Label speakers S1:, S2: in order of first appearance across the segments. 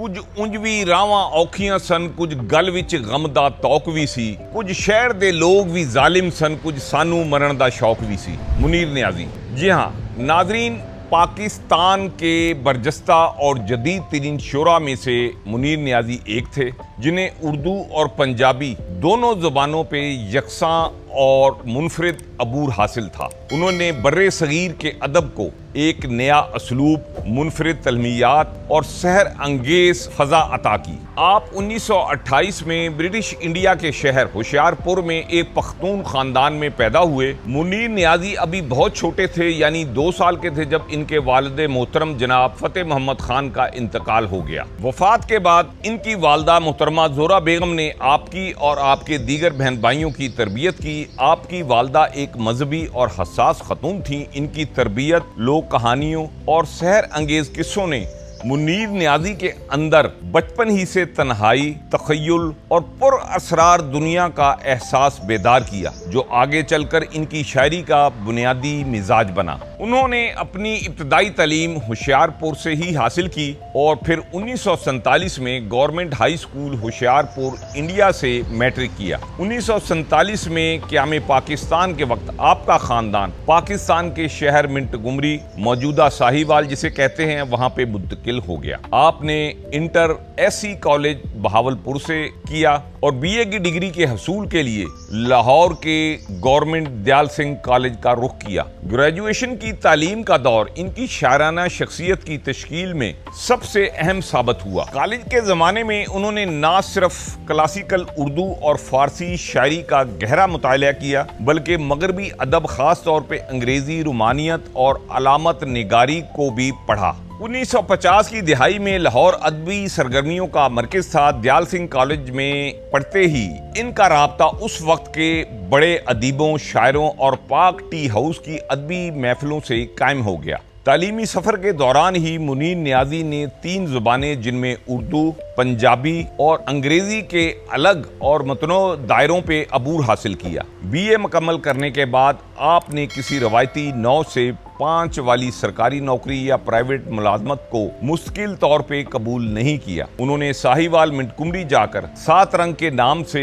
S1: ਕੁਝ ਉਂਝ ਵੀ ਰਾਵਾਂ ਔਖੀਆਂ ਸਨ, ਕੁਝ ਗਲ ਵਿੱਚ ਗਮ ਦਾ ਤੌਕ ਵੀ ਸੀ, ਕੁਝ ਸ਼ਹਿਰ ਦੇ ਲੋਕ ਵੀ ਜ਼ਾਲਿਮ ਸਨ, ਕੁਝ ਸਾਨੂੰ ਮਰਨ ਦਾ ਸ਼ੌਕ भी सी। मुनीर नियाज़ी। जी हाँ नाजरीन, पाकिस्तान के बरजस्ता और जदीद तरीन शोरा में से मुनीर नियाज़ी एक थे जिन्हें उर्दू और पंजाबी दोनों ज़बानों पे यकसां और मुनफरिद अबूर हासिल था। उन्होंने बर्रे सगीर के अदब को एक नया असलूब, मुनफरिद तलमियात और सहर अंगेज फ़ज़ा अता की। आप 1928 में ब्रिटिश इंडिया के शहर होशियारपुर में एक पख्तून ख़ानदान में पैदा हुए। मुनीर नियाज़ी अभी बहुत छोटे थे, यानी 2 साल के थे जब इनके वालिद मोहतरम जनाब फ़तेह मोहम्मद ख़ान का इंतकाल हो गया। वफ़ात के बाद इनकी वालदा मोहतरमा ज़ोहरा बेगम ने आपकी और आपके दीगर बहन भाइयों की तरबियत की। आपकी वालदा एक मजहबी और हसास खतून थी। इनकी तरबियत लोक कहानियों और सहर अंगेज किस्सों ने मुनीर नियाज़ी के अंदर बचपन ही से तन्हाई, तख़य्युल और पुरअसरार दुनिया का एहसास बेदार किया, जो आगे चलकर इनकी शायरी का बुनियादी मिजाज बना। उन्होंने अपनी इब्तदाई तालीम होशियारपुर से ही हासिल की और फिर 1947 में government high school Hoshiarpur India से मैट्रिक किया। 1947 में क़याम पाकिस्तान के वक्त आपका ख़ानदान पाकिस्तान के शहर मिंटगुमरी, मौजूदा साहिवाल जिसे कहते हैं, वहाँ पे मुंतकिल हो गया। आपने इंटर एससी कॉलेज बहावलपुर से किया और बीए की डिग्री के हसूल के लिए लाहौर के गवर्नमेंट दयाल सिंह कॉलेज का रुख किया। ग्रेजुएशन की तालीम का दौर इनकी शायराना शख्सियत की तश्कील में सबसे अहम साबित हुआ। कॉलेज के ज़माने में उन्होंने ना सिर्फ क्लासिकल उर्दू और फारसी शायरी का गहरा मुताला किया, बल्कि मगरबी अदब, ख़ास तौर पर अंग्रेज़ी, रोमानियत और अलामत निगारी को भी पढ़ा। 1950 की दिहाई में लाहौर अदबी सरगर्मियों का मरकज़ था। दयाल सिंह कॉलेज में पढ़ते ही इनका राब्ता उस वक्त के बड़े अदीबों, शायरों और पाक टी हाउस की अदबी महफिलों से कायम हो गया। तालीमी सफ़र के दौरान ही मुनीर नियाज़ी ने 3 ज़ुबानें, जिनमें उर्दू, पंजाबी और अंग्रेज़ी के अलग और मतनो दायरों पे अबूर हासिल किया। बीए मुकम्मल करने के बाद आपने किसी रवायती 9 से 5 वाली सरकारी नौकरी या प्राइवेट मुलाजमत को मुस्तकिल तौर पे कबूल नहीं किया। उन्होंने साहिवाल मिंटगुमरी जाकर 7 रंग के नाम से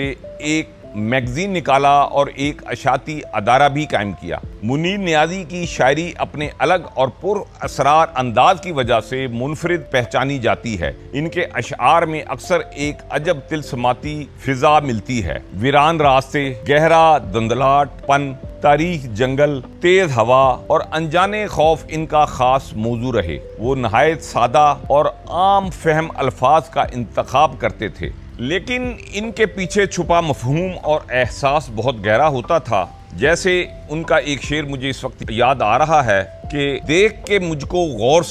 S1: एक मैगजीन निकाला और एक अशाती अदारा भी कायम किया। मुनीर नियाज़ी की शायरी अपने अलग और पुरअसरार अंदाज की वजह से मुनफरिद पहचानी जाती है। इनके अशआर में अक्सर एक अजब तिलस्माती फिजा मिलती है। वीरान रास्ते, गहरा धुंधलाहटपन, तारीख, जंगल, तेज हवा और अनजाने खौफ इनका खास मौजू रहे। वो नहायत सादा और आम फहम अल्फाज का इंतखाब करते थे, लेकिन इनके पीछे छुपा मफहूम और एहसास बहुत गहरा होता था। जैसे उनका एक शेर मुझे इस वक्त याद आ रहा है कि देख के मुझको गौर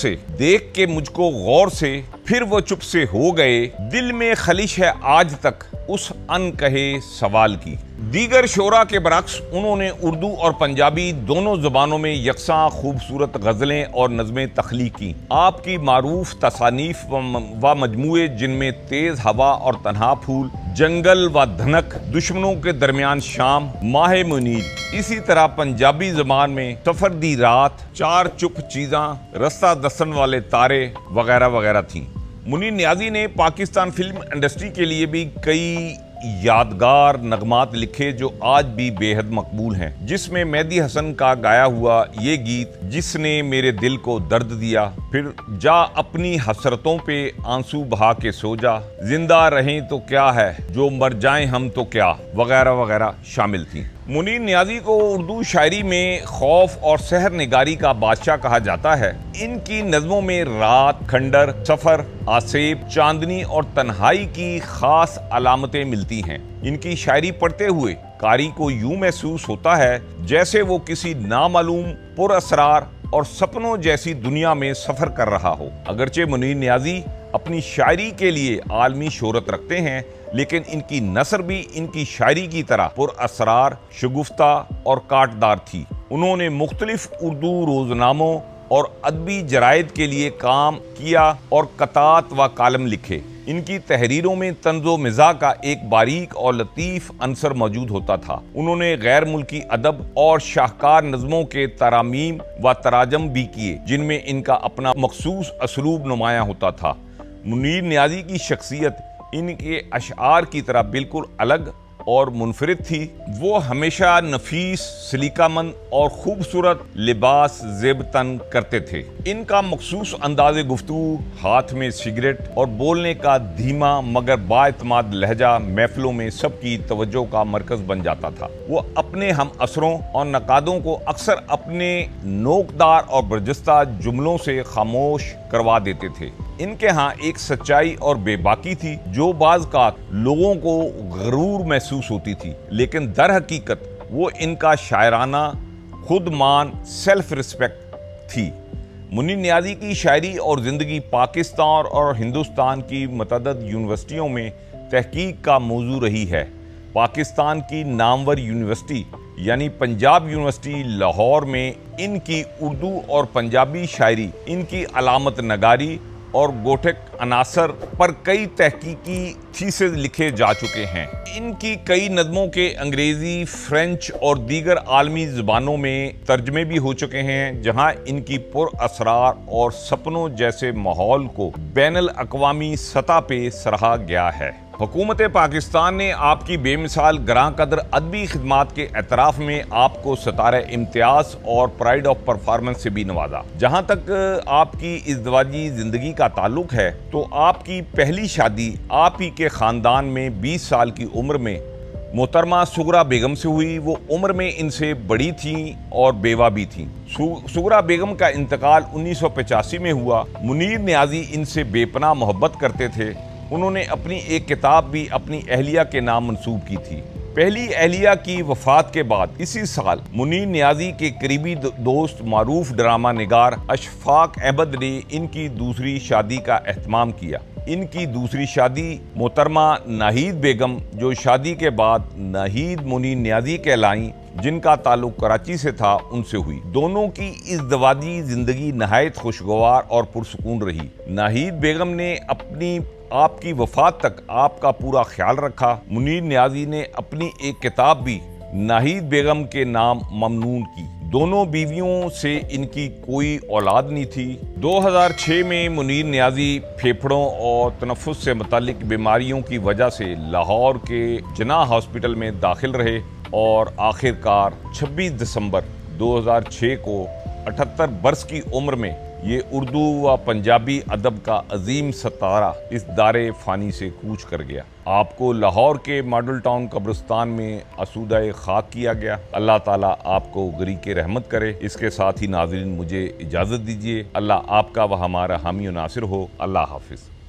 S1: से फिर वो चुप से हो गए, दिल में खलिश है आज तक उस अनकहे सवाल की। दीगर शोरा के बरक्स उन्होंने उर्दू और पंजाबी दोनों ज़बानों में यकसां खूबसूरत गज़लें और नज़में तख्लीक की। आपकी मारूफ तसानीफ व मजमूए, जिनमें तेज़ हवा और तन्हा फूल, जंगल व धनक, दुश्मनों के दरमियान शाम, माह मुनीर, इसी तरह पंजाबी ज़बान में सफ़र दी रात, 4 चुप चीज़ां, रास्ता दसन वाले तारे वगैरह वगैरह थीं। मुनीर नियाज़ी ने पाकिस्तान फिल्म इंडस्ट्री के लिए भी कई यादगार नगमात लिखे जो आज भी बेहद मकबूल हैं, जिसमें मेहदी हसन का गाया हुआ ये गीत, जिसने मेरे दिल को दर्द दिया, फिर जा अपनी हसरतों पे आंसू बहा के सो जा, जिंदा रहें तो क्या है, जो मर जाएं हम तो क्या, वगैरह वगैरह शामिल थी। मुनीर नियाज़ी को उर्दू शायरी में खौफ और सहर निगारी का बादशाह कहा जाता है। इनकी नज़मों में रात, खंडर, सफ़र, आसेब, चांदनी और तन्हाई की खास अलामतें मिलती हैं। इनकी शायरी पढ़ते हुए कारी को यूं महसूस होता है जैसे वो किसी नामालूम, पुरअसरार और सपनों जैसी दुनिया में सफ़र कर रहा हो। अगरचे मुनीर नियाज़ी अपनी शायरी के लिए आलमी शोहरत रखते हैं, लेकिन इनकी नसर भी इनकी शायरी की तरह पुरअसरार, शगुफ्ता और काटदार थी। उन्होंने मुख्तलिफ उर्दू रोज़नामों और अदबी जराइद के लिए काम किया और कतात व कालम लिखे। इनकी तहरीरों में तंज़ो मिज़ाह का एक बारीक और लतीफ़ अंसर मौजूद होता था। उन्होंने गैर मुल्की अदब और शाहकार नज़मों के तरामीम व तराजम भी किए, जिनमें इनका अपना मखसूस असलूब नुमायाँ होता था। منیر نیازی کی شخصیت ان کے اشعار کی طرح بالکل الگ اور منفرد تھی۔ وہ ہمیشہ نفیس، سلیقہ مند اور خوبصورت لباس زیب تن کرتے تھے۔ ان کا مخصوص انداز گفتگو، ہاتھ میں سگریٹ اور بولنے کا دھیما مگر بااعتماد لہجہ محفلوں میں سب کی توجہ کا مرکز بن جاتا تھا۔ وہ اپنے ہم اثروں اور نقادوں کو اکثر اپنے نوکدار اور برجستہ جملوں سے خاموش کروا دیتے تھے۔ ان کے ہاں ایک سچائی اور بے باکی تھی جو بعض کا لوگوں کو غرور محسوس ہوتی تھی، لیکن در حقیقت وہ ان کا شاعرانہ خود مان سیلف ریسپیکٹ تھی۔ منیر نیازی کی شاعری اور زندگی پاکستان اور ہندوستان کی متعدد یونیورسٹیوں میں تحقیق کا موضوع رہی ہے۔ پاکستان کی نامور یونیورسٹی یعنی پنجاب یونیورسٹی لاہور میں ان کی اردو اور پنجابی شاعری، ان کی علامت نگاری اور گوٹھک عناصر پر کئی تحقیقی تھیسز لکھے جا چکے ہیں۔ ان کی کئی نظموں کے انگریزی، فرینچ اور دیگر عالمی زبانوں میں ترجمے بھی ہو چکے ہیں، جہاں ان کی پر اسرار اور سپنوں جیسے ماحول کو بین الاقوامی سطح پہ سراہا گیا ہے۔ حکومت پاکستان نے آپ کی بے مثال گراں قدر ادبی خدمات کے اعتراف میں آپ کو ستارہ امتیاز اور پرائڈ آف پرفارمنس سے بھی نوازا۔ جہاں تک آپ کی ازدواجی زندگی کا تعلق ہے تو آپ کی پہلی شادی آپ ہی کے خاندان میں 20 سال کی عمر میں محترمہ سغرا بیگم سے ہوئی۔ وہ عمر میں ان سے بڑی تھیں اور بیوہ بھی تھیں۔ سغرا بیگم کا انتقال 1985 میں ہوا۔ منیر نیازی ان سے بے پناہ محبت کرتے تھے۔ انہوں نے اپنی ایک کتاب بھی اپنی اہلیہ کے نام منسوب کی تھی۔ پہلی اہلیہ کی وفات کے بعد اسی سال منیر نیازی کے قریبی دوست معروف ڈرامہ نگار اشفاق احمد نے ان کی دوسری شادی کا اہتمام کیا۔ ان کی دوسری شادی محترمہ ناہید بیگم، جو شادی کے بعد ناہید منیر نیازی کہلائیں، جن کا تعلق کراچی سے تھا، ان سے ہوئی۔ دونوں کی ازدواجی زندگی نہایت خوشگوار اور پرسکون رہی۔ ناہید بیگم نے آپ کی وفات تک آپ کا پورا خیال رکھا۔ منیر نیازی نے اپنی ایک کتاب بھی ناہید بیگم کے نام ممنون کی۔ دونوں بیویوں سے ان کی کوئی اولاد نہیں تھی۔ 2006 میں منیر نیازی پھیپھڑوں اور تنفس سے متعلق بیماریوں کی وجہ سے لاہور کے جناح ہاسپٹل میں داخل رہے اور آخرکار 26 دسمبر 2006 کو 78 برس کی عمر میں یہ اردو و پنجابی ادب کا عظیم ستارہ اس دار فانی سے کوچ کر گیا۔ آپ کو لاہور کے ماڈل ٹاؤن قبرستان میں اسودہ خاک کیا گیا۔ اللہ تعالیٰ آپ کو غریق رحمت کرے۔ اس کے ساتھ ہی ناظرین مجھے اجازت دیجیے۔ اللہ آپ کا و ہمارا حامی و ناصر ہو۔ اللہ حافظ۔